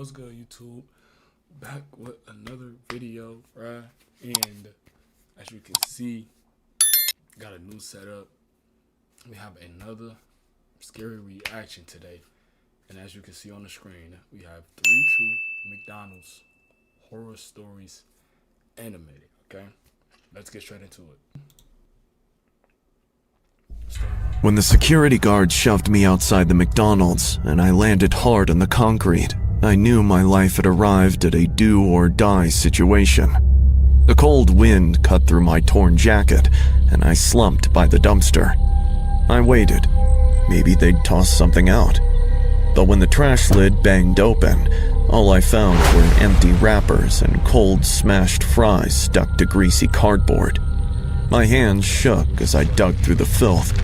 What's good, YouTube? Back with another video, right? And as you can see, got a new setup. We have another scary reaction today. And as you can see on the screen, we have 3 True McDonald's horror stories animated, okay? Let's get straight into it. When the security guard shoved me outside the McDonald's and I landed hard on the concrete, I knew my life had arrived at a do-or-die situation. The cold wind cut through my torn jacket and I slumped by the dumpster. I waited. Maybe they'd toss something out. But when the trash lid banged open, all I found were empty wrappers and cold smashed fries stuck to greasy cardboard. My hands shook as I dug through the filth.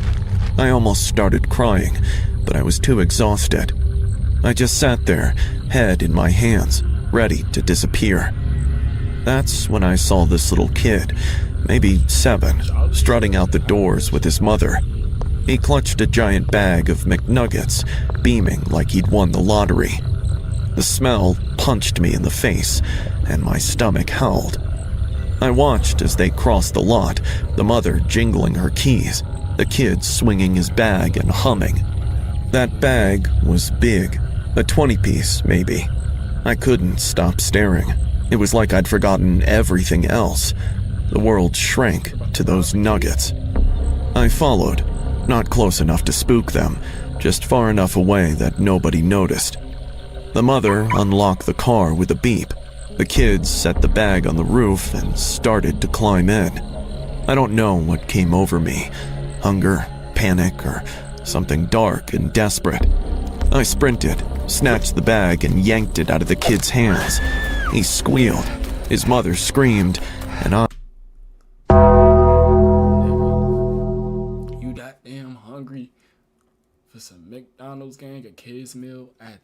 I almost started crying, but I was too exhausted. I just sat there, head in my hands, ready to disappear. That's when I saw this little kid, maybe 7, strutting out the doors with his mother. He clutched a giant bag of McNuggets, beaming like he'd won the lottery. The smell punched me in the face, and my stomach howled. I watched as they crossed the lot, the mother jingling her keys, the kid swinging his bag and humming. That bag was big, a 20-piece maybe. I couldn't stop staring. It was like I'd forgotten everything else. The world shrank to those nuggets. I followed, not close enough to spook them, just far enough away that nobody noticed. The mother unlocked the car with a beep. The kids set the bag on the roof and started to climb in. I don't know what came over me. Hunger, panic, or something dark and desperate. I sprinted, snatched the bag, and yanked it out of the kid's hands. He squealed, his mother screamed, and You that damn hungry for some McDonald's gang, a kid's meal at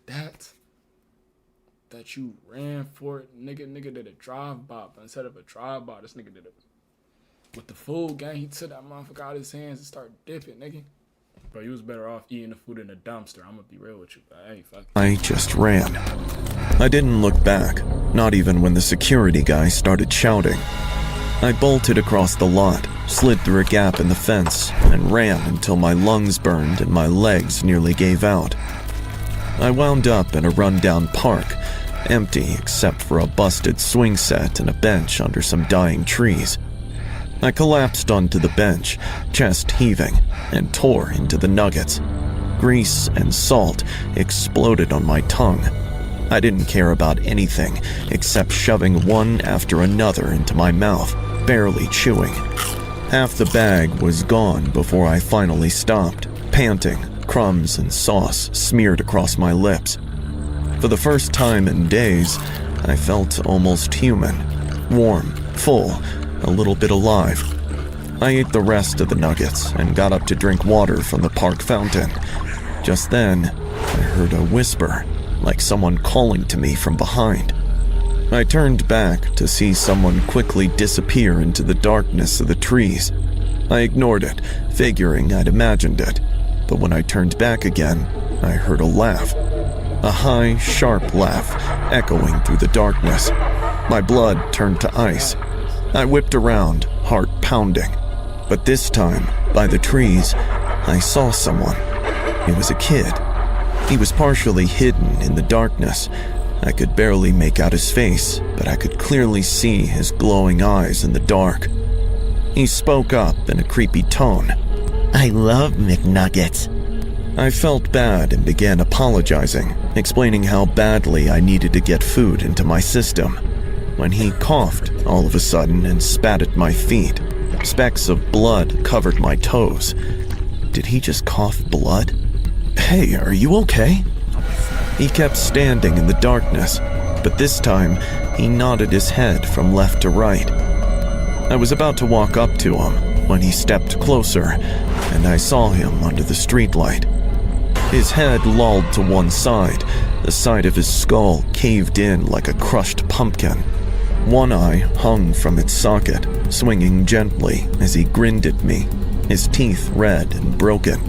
that you ran for it? Nigga did a drive-by, but instead of a drive-by, this nigga did it with the food, gang. He took that motherfucker out of his hands and started dipping, nigga. Bro, you was better off eating the food in a dumpster. I'm gonna be real with you. I just ran. I didn't look back, not even when the security guy started shouting. I bolted across the lot, slid through a gap in the fence, and ran until my lungs burned and my legs nearly gave out. I wound up in a rundown park, empty except for a busted swing set and a bench under some dying trees. I collapsed onto the bench, chest heaving, and tore into the nuggets. Grease and salt exploded on my tongue. I didn't care about anything except shoving one after another into my mouth, barely chewing. Half the bag was gone before I finally stopped, panting, crumbs and sauce smeared across my lips. For the first time in days, I felt almost human, warm, full, a little bit alive. I ate the rest of the nuggets and got up to drink water from the park fountain. Just then, I heard a whisper, like someone calling to me from behind. I turned back to see someone quickly disappear into the darkness of the trees. I ignored it, figuring I'd imagined it. But when I turned back again, I heard a laugh. A high, sharp laugh, echoing through the darkness. My blood turned to ice. I whipped around, heart pounding. But this time, by the trees, I saw someone. It was a kid. He was partially hidden in the darkness. I could barely make out his face, but I could clearly see his glowing eyes in the dark. He spoke up in a creepy tone. I love McNuggets. I felt bad and began apologizing, explaining how badly I needed to get food into my system. When he coughed all of a sudden and spat at my feet. Specks of blood covered my toes. Did he just cough blood? Hey, are you okay? He kept standing in the darkness, but this time he nodded his head from left to right. I was about to walk up to him when he stepped closer, and I saw him under the streetlight. His head lolled to one side, the side of his skull caved in like a crushed pumpkin. One eye hung from its socket, swinging gently as he grinned at me, his teeth red and broken.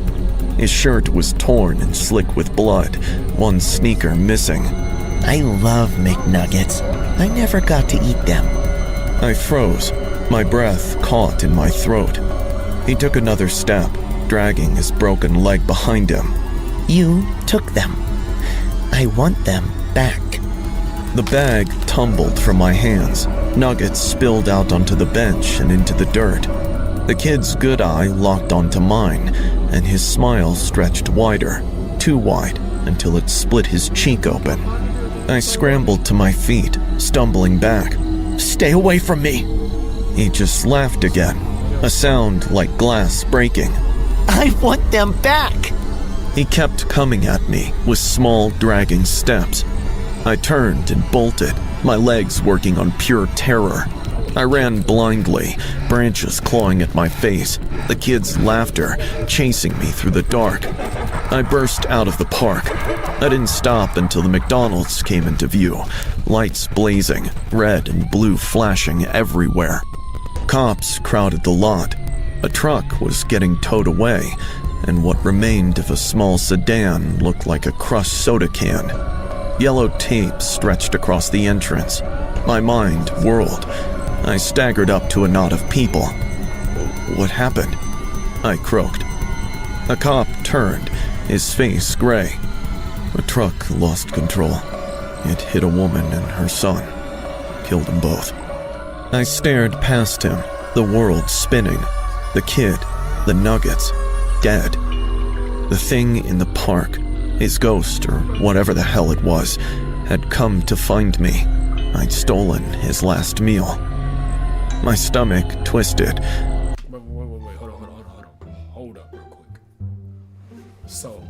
His shirt was torn and slick with blood, one sneaker missing. I love McNuggets. I never got to eat them. I froze, my breath caught in my throat. He took another step, dragging his broken leg behind him. You took them. I want them back. The bag tumbled from my hands. Nuggets spilled out onto the bench and into the dirt. The kid's good eye locked onto mine, and his smile stretched wider, too wide, until it split his cheek open. I scrambled to my feet, stumbling back. Stay away from me. He just laughed again, a sound like glass breaking. I want them back. He kept coming at me with small, dragging steps. I turned and bolted, my legs working on pure terror. I ran blindly, branches clawing at my face, the kid's laughter chasing me through the dark. I burst out of the park. I didn't stop until the McDonald's came into view, lights blazing, red and blue flashing everywhere. Cops crowded the lot. A truck was getting towed away, and what remained of a small sedan looked like a crushed soda can. Yellow tape stretched across the entrance. My mind whirled. I staggered up to a knot of people. What happened? I croaked. A cop turned, his face gray. A truck lost control. It hit a woman and her son. Killed them both. I stared past him, the world spinning. The kid, the nuggets, dead. The thing in the park, his ghost or whatever the hell it was, had come to find me. I'd stolen his last meal. My stomach twisted. Wait, hold up real quick. So,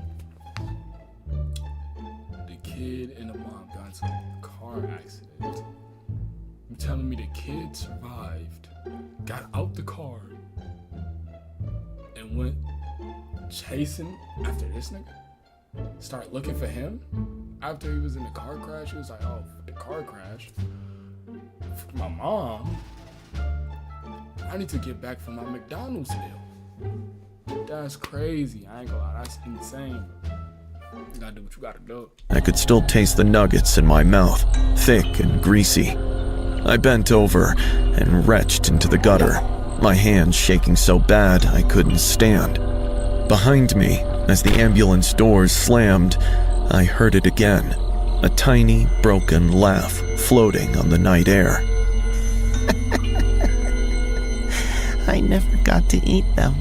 the kid and the mom got into a car accident. You telling me the kid survived, got out the car, and went chasing after this nigga? Start looking for him? After he was in the car crash, he was like, oh, the car crash? My mom? I need to get back from my McDonald's meal. That's crazy. I ain't gonna lie, that's insane. You gotta do what you gotta do. I could still taste the nuggets in my mouth, thick and greasy. I bent over and retched into the gutter, my hands shaking so bad I couldn't stand. Behind me, as the ambulance doors slammed, I heard it again, a tiny, broken laugh floating on the night air. I never got to eat them.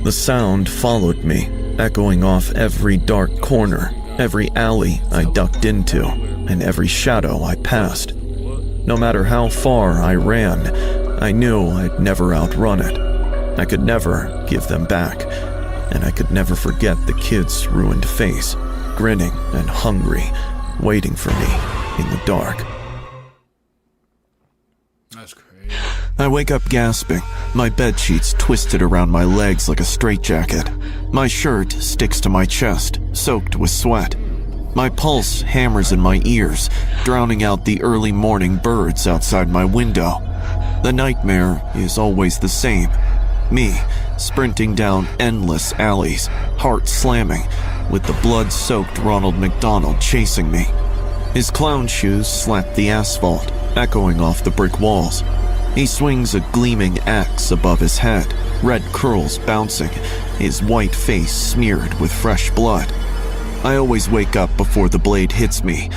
The sound followed me, echoing off every dark corner, every alley I ducked into, and every shadow I passed. No matter how far I ran, I knew I'd never outrun it. I could never give them back, and I could never forget the kid's ruined face, grinning and hungry, waiting for me in the dark. That's crazy. I wake up gasping, my bedsheets twisted around my legs like a straitjacket. My shirt sticks to my chest, soaked with sweat. My pulse hammers in my ears, drowning out the early morning birds outside my window. The nightmare is always the same. Me, sprinting down endless alleys, heart slamming, with the blood-soaked Ronald McDonald chasing me. His clown shoes slap the asphalt, echoing off the brick walls. He swings a gleaming axe above his head, red curls bouncing, his white face smeared with fresh blood. I always wake up before the blade hits me,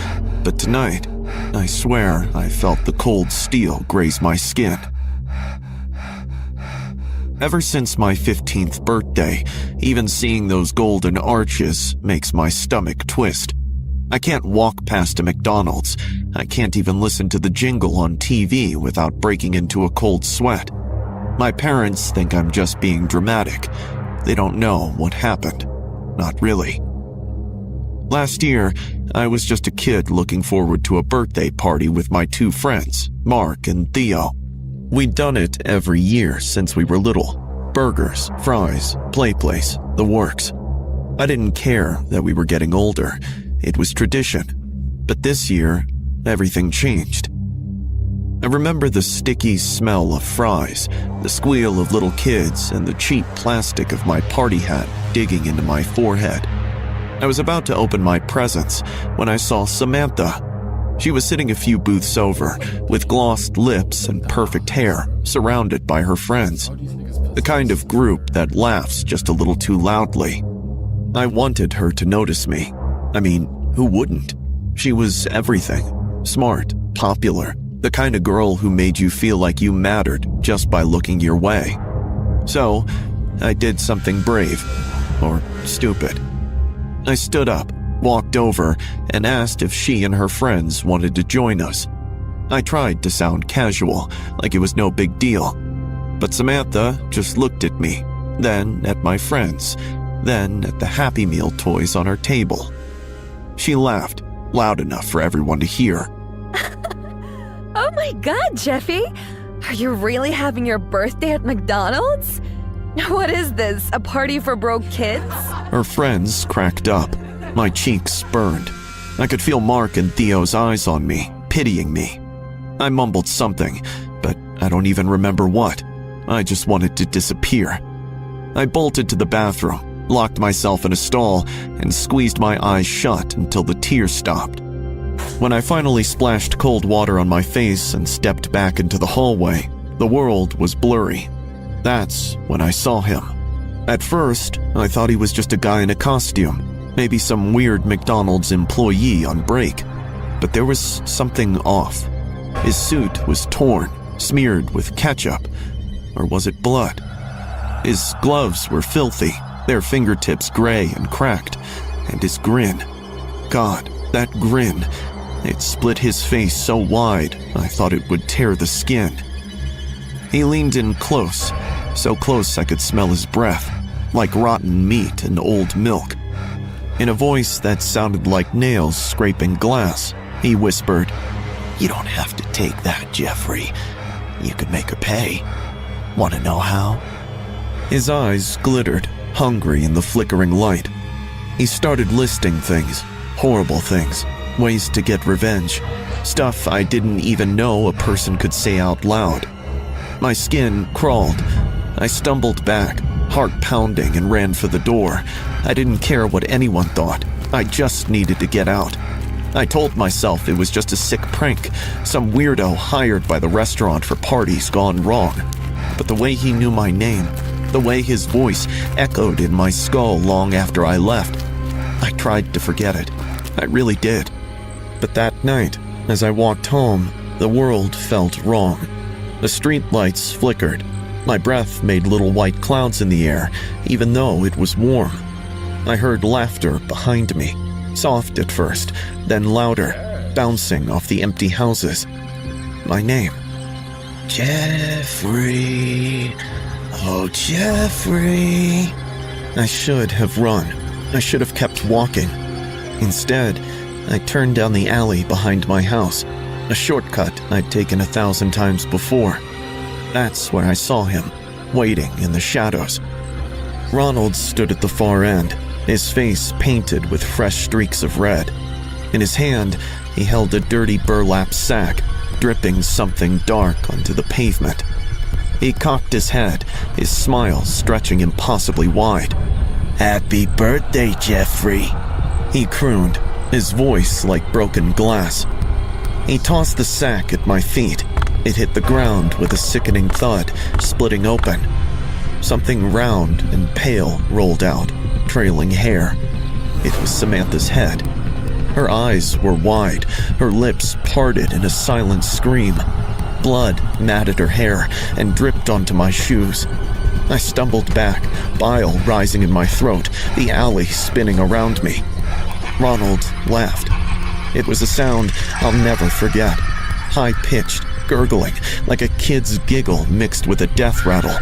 but tonight, I swear I felt the cold steel graze my skin. Ever since my 15th birthday, even seeing those golden arches makes my stomach twist. I can't walk past a McDonald's. I can't even listen to the jingle on TV without breaking into a cold sweat. My parents think I'm just being dramatic. They don't know what happened. Not really. Last year, I was just a kid looking forward to a birthday party with my two friends, Mark and Theo. We'd done it every year since we were little. Burgers, fries, play place, the works. I didn't care that we were getting older. It was tradition. But this year, everything changed. I remember the sticky smell of fries, the squeal of little kids, and the cheap plastic of my party hat digging into my forehead. I was about to open my presents when I saw Samantha, She was sitting a few booths over, with glossed lips and perfect hair, surrounded by her friends. The kind of group that laughs just a little too loudly. I wanted her to notice me. I mean, who wouldn't? She was everything. Smart, popular, the kind of girl who made you feel like you mattered just by looking your way. So, I did something brave, or stupid. I stood up, walked over, and asked if she and her friends wanted to join us. I tried to sound casual, like it was no big deal. But Samantha just looked at me, then at my friends, then at the Happy Meal toys on our table. She laughed, loud enough for everyone to hear. Oh my God, Jeffy! Are you really having your birthday at McDonald's? What is this, a party for broke kids? Her friends cracked up. My cheeks burned. I could feel Mark and Theo's eyes on me, pitying me. I mumbled something, but I don't even remember what. I just wanted to disappear. I bolted to the bathroom, locked myself in a stall, and squeezed my eyes shut until the tears stopped. When I finally splashed cold water on my face and stepped back into the hallway, the world was blurry. That's when I saw him. At first, I thought he was just a guy in a costume, maybe some weird McDonald's employee on break. But there was something off. His suit was torn, smeared with ketchup. Or was it blood? His gloves were filthy, their fingertips gray and cracked. And his grin. God, that grin. It split his face so wide, I thought it would tear the skin. He leaned in close, so close I could smell his breath, like rotten meat and old milk. In a voice that sounded like nails scraping glass, he whispered, "You don't have to take that, Jeffrey. You could make her pay. Want to know how?" His eyes glittered, hungry in the flickering light. He started listing things, horrible things, ways to get revenge, stuff I didn't even know a person could say out loud. My skin crawled. I stumbled back, heart pounding, and ran for the door. I didn't care what anyone thought. I just needed to get out. I told myself it was just a sick prank, some weirdo hired by the restaurant for parties gone wrong. But the way he knew my name, the way his voice echoed in my skull long after I left, I tried to forget it. I really did. But that night, as I walked home, the world felt wrong. The streetlights flickered. My breath made little white clouds in the air, even though it was warm. I heard laughter behind me, soft at first, then louder, bouncing off the empty houses. My name. Jeffrey. Oh, Jeffrey. I should have run. I should have kept walking. Instead, I turned down the alley behind my house, a shortcut I'd taken 1,000 times before. That's where I saw him, waiting in the shadows. Ronald stood at the far end, his face painted with fresh streaks of red. In his hand, he held a dirty burlap sack, dripping something dark onto the pavement. He cocked his head, his smile stretching impossibly wide. "Happy birthday, Jeffrey," he crooned, his voice like broken glass. He tossed the sack at my feet. It hit the ground with a sickening thud, splitting open. Something round and pale rolled out, trailing hair. It was Samantha's head. Her eyes were wide, her lips parted in a silent scream. Blood matted her hair and dripped onto my shoes. I stumbled back, bile rising in my throat, the alley spinning around me. Ronald laughed. It was a sound I'll never forget. High-pitched, gurgling, like a kid's giggle mixed with a death rattle.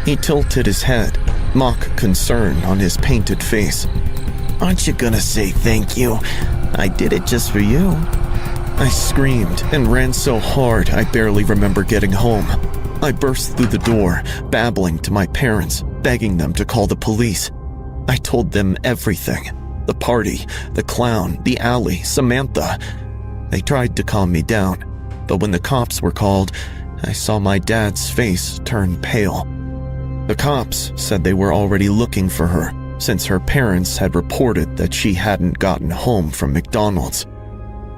He tilted his head, mock concern on his painted face. "Aren't you gonna say thank you? I did it just for you." I screamed and ran so hard I barely remember getting home. I burst through the door, babbling to my parents, begging them to call the police. I told them everything. The party, the clown, the alley, Samantha. They tried to calm me down, but when the cops were called, I saw my dad's face turn pale. The cops said they were already looking for her, since her parents had reported that she hadn't gotten home from McDonald's.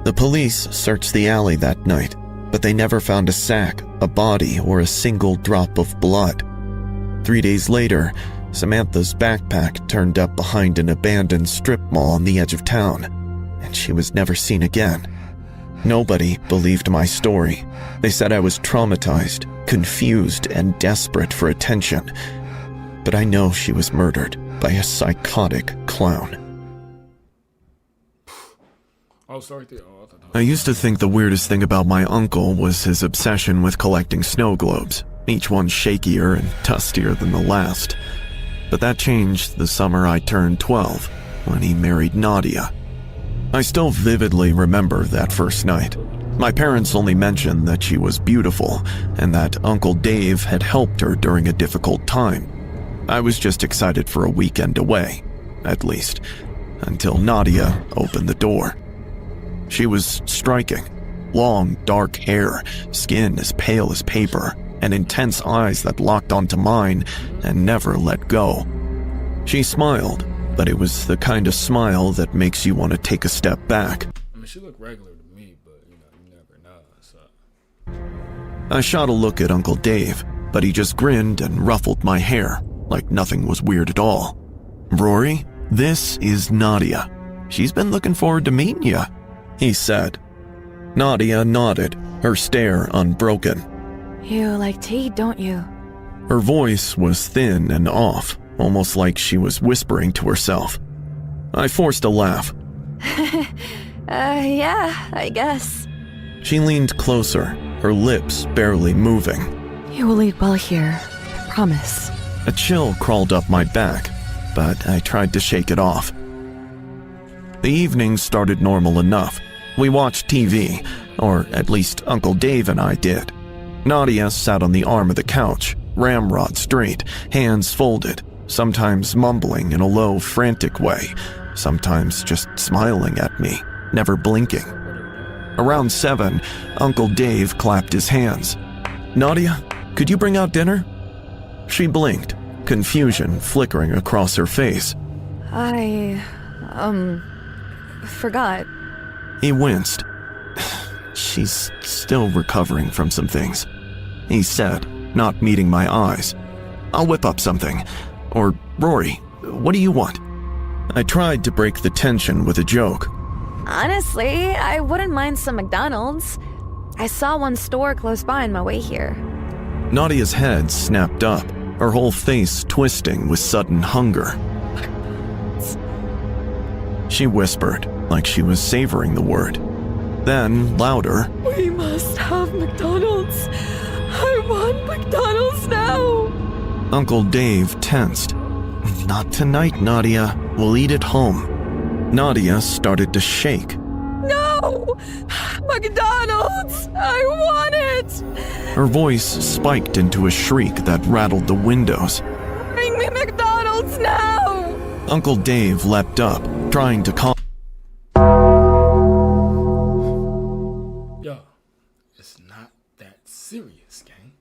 The police searched the alley that night, but they never found a sack, a body, or a single drop of blood. 3 days later, Samantha's backpack turned up behind an abandoned strip mall on the edge of town, and she was never seen again. Nobody believed my story. They said I was traumatized, confused, and desperate for attention. But I know she was murdered by a psychotic clown. Oh, sorry. Oh, I used to think the weirdest thing about my uncle was his obsession with collecting snow globes, each one shakier and dustier than the last. But that changed the summer I turned 12, when he married Nadia. I still vividly remember that first night. My parents only mentioned that she was beautiful and that Uncle Dave had helped her during a difficult time. I was just excited for a weekend away, at least, until Nadia opened the door. She was striking. Long, dark hair, skin as pale as paper, and intense eyes that locked onto mine and never let go. She smiled, but it was the kind of smile that makes you want to take a step back. I mean, she looked regular to me, but you never know. So. I shot a look at Uncle Dave, but he just grinned and ruffled my hair, like nothing was weird at all. "Rory, this is Nadia. She's been looking forward to meeting you," he said. Nadia nodded, her stare unbroken. You like tea, don't you? Her voice was thin and off, almost like she was whispering to herself. I forced a laugh. Yeah, I guess. She leaned closer, her lips barely moving. You will eat well here, I promise. A chill crawled up my back, but I tried to shake it off. The evening started normal enough. We watched TV, or at least Uncle Dave and I did. Nadia sat on the arm of the couch, ramrod straight, hands folded, sometimes mumbling in a low, frantic way, sometimes just smiling at me, never blinking. Around 7, Uncle Dave clapped his hands. "Nadia, could you bring out dinner?" She blinked, confusion flickering across her face. I, forgot. He winced. "She's still recovering from some things," he said, not meeting my eyes. "I'll whip up something. Or, Rory, what do you want?" I tried to break the tension with a joke. Honestly, I wouldn't mind some McDonald's. I saw one store close by on my way here. Nadia's head snapped up, her whole face twisting with sudden hunger. She whispered, like she was savoring the word. Then, louder, We must have McDonald's. I want McDonald's now. Uncle Dave tensed. "Not tonight, Nadia. We'll eat at home." Nadia started to shake. No! McDonald's! I want it! Her voice spiked into a shriek that rattled the windows. Bring me McDonald's now! Uncle Dave leapt up, trying to calm. Yo, it's not that serious, gang.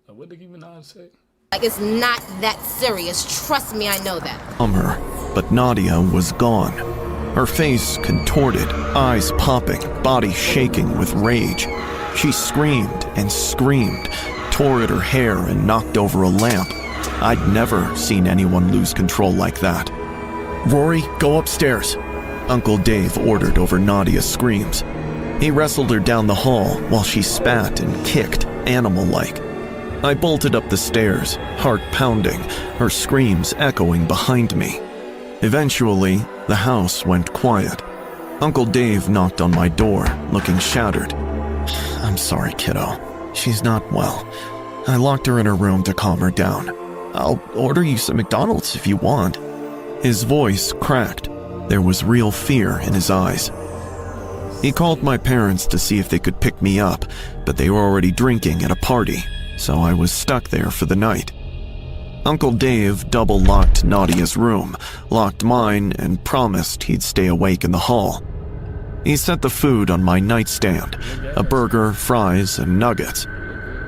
What did Nicki Minaj say? Like, it's not that serious. Trust me, I know that. Her, but Nadia was gone. Her face contorted, eyes popping, body shaking with rage. She screamed and screamed, tore at her hair and knocked over a lamp. I'd never seen anyone lose control like that. "Rory, go upstairs," Uncle Dave ordered over Nadia's screams. He wrestled her down the hall while she spat and kicked, animal-like. I bolted up the stairs, heart pounding, her screams echoing behind me. Eventually, the house went quiet. Uncle Dave knocked on my door, looking shattered. "I'm sorry, kiddo. She's not well. I locked her in her room to calm her down. I'll order you some McDonald's if you want." His voice cracked. There was real fear in his eyes. He called my parents to see if they could pick me up, but they were already drinking at a party, so I was stuck there for the night. Uncle Dave double-locked Nadia's room, locked mine, and promised he'd stay awake in the hall. He set the food on my nightstand, a burger, fries, and nuggets.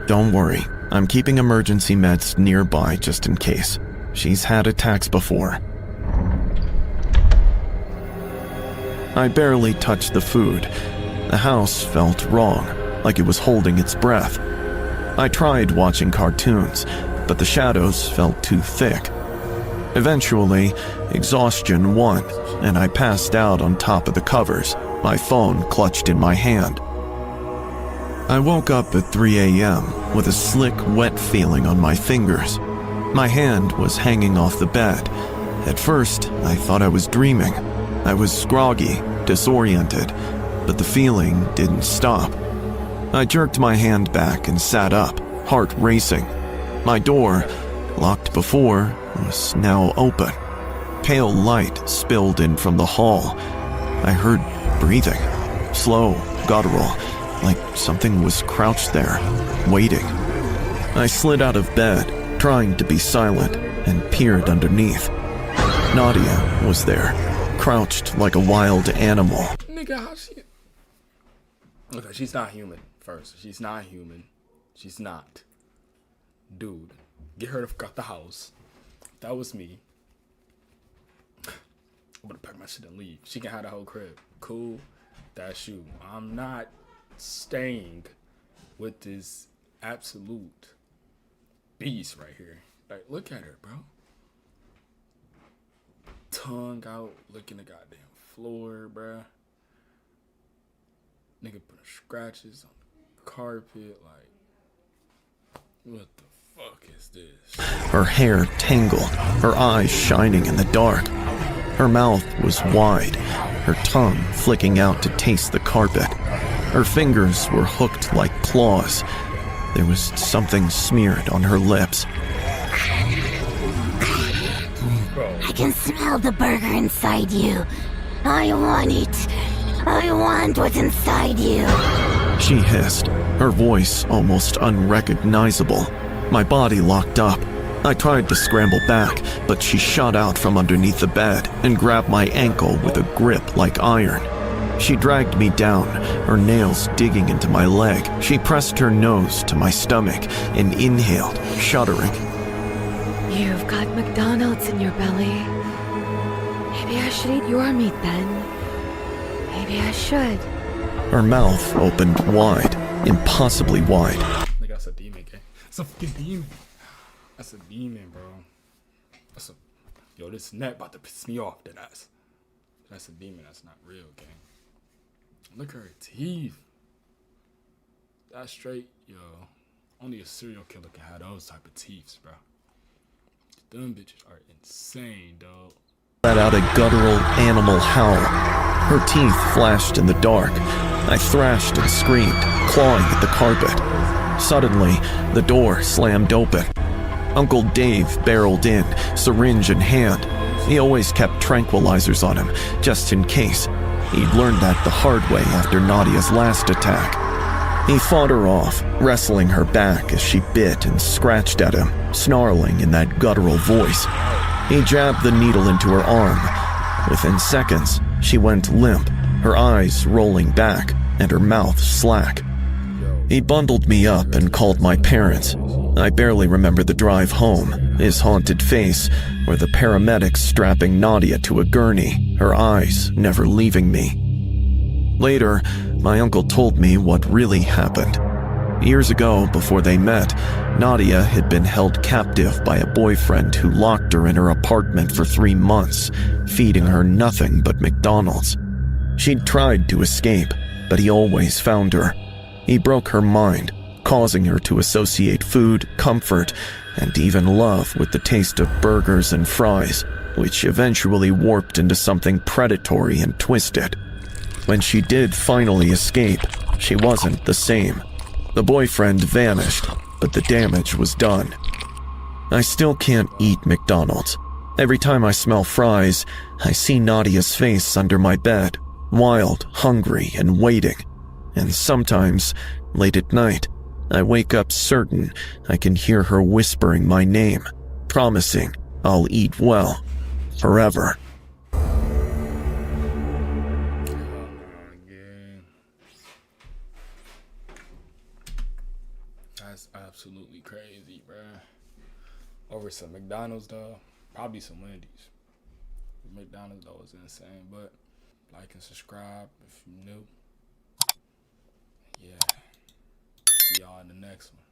"Don't worry, I'm keeping emergency meds nearby just in case. She's had attacks before." I barely touched the food. The house felt wrong, like it was holding its breath. I tried watching cartoons, but the shadows felt too thick. Eventually, exhaustion won, and I passed out on top of the covers, my phone clutched in my hand. I woke up at 3 a.m. with a slick, wet feeling on my fingers. My hand was hanging off the bed. At first, I thought I was dreaming. I was groggy, disoriented, but the feeling didn't stop. I jerked my hand back and sat up, heart racing. My door, locked before, was now open. Pale light spilled in from the hall. I heard breathing, slow, guttural, like something was crouched there, waiting. I slid out of bed, trying to be silent, and peered underneath. Nadia was there, crouched like a wild animal. Nigga, how she... Okay, she's not human, first. She's not human. She's not. Dude, get her the fuck out the house. If that was me, I'm gonna pack my shit and leave. She can have the whole crib. Cool, that's you. I'm not staying with this absolute beast right here. Like, look at her, bro. Tongue out, licking the goddamn floor, bro. Nigga put scratches on the carpet, like, what the fuck is this? Her hair tangled, her eyes shining in the dark. Her mouth was wide, her tongue flicking out to taste the carpet. Her fingers were hooked like claws. There was something smeared on her lips. I can smell the burger inside you. I want it. I want what's inside you. She hissed, her voice almost unrecognizable. My body locked up. I tried to scramble back, but she shot out from underneath the bed and grabbed my ankle with a grip like iron. She dragged me down, her nails digging into my leg. She pressed her nose to my stomach and inhaled, shuddering. You've got McDonald's in your belly. Maybe I should eat your meat then. Maybe I should. Her mouth opened wide, impossibly wide. Nigga, that's a demon, gang. That's a fucking demon. That's a demon, bro. That's a... Yo, this net about to piss me off, that ass. That's a demon, that's not real, gang. Look at her teeth. That's straight, yo. Only a serial killer can have those type of teeth, bro. Them bitches are insane, dog. Let out a guttural animal howl. Her teeth flashed in the dark. I thrashed and screamed, clawing at the carpet. Suddenly, the door slammed open. Uncle Dave barreled in, syringe in hand. He always kept tranquilizers on him, just in case. He'd learned that the hard way after Nadia's last attack. He fought her off, wrestling her back as she bit and scratched at him, snarling in that guttural voice. He jabbed the needle into her arm. Within seconds, she went limp, her eyes rolling back and her mouth slack. He bundled me up and called my parents. I barely remember the drive home, his haunted face, or the paramedics strapping Nadia to a gurney, her eyes never leaving me. Later, my uncle told me what really happened. Years ago, before they met, Nadia had been held captive by a boyfriend who locked her in her apartment for 3 months, feeding her nothing but McDonald's. She'd tried to escape, but he always found her. He broke her mind, causing her to associate food, comfort, and even love with the taste of burgers and fries, which eventually warped into something predatory and twisted. When she did finally escape, she wasn't the same. The boyfriend vanished, but the damage was done. I still can't eat McDonald's. Every time I smell fries, I see Nadia's face under my bed, wild, hungry, and waiting. And sometimes, late at night, I wake up certain I can hear her whispering my name, promising I'll eat well, forever. That's absolutely crazy, bruh. Over some McDonald's, though. Probably some Wendy's. McDonald's, though, is insane. But Like and subscribe if you're new. Yeah. See y'all in the next one.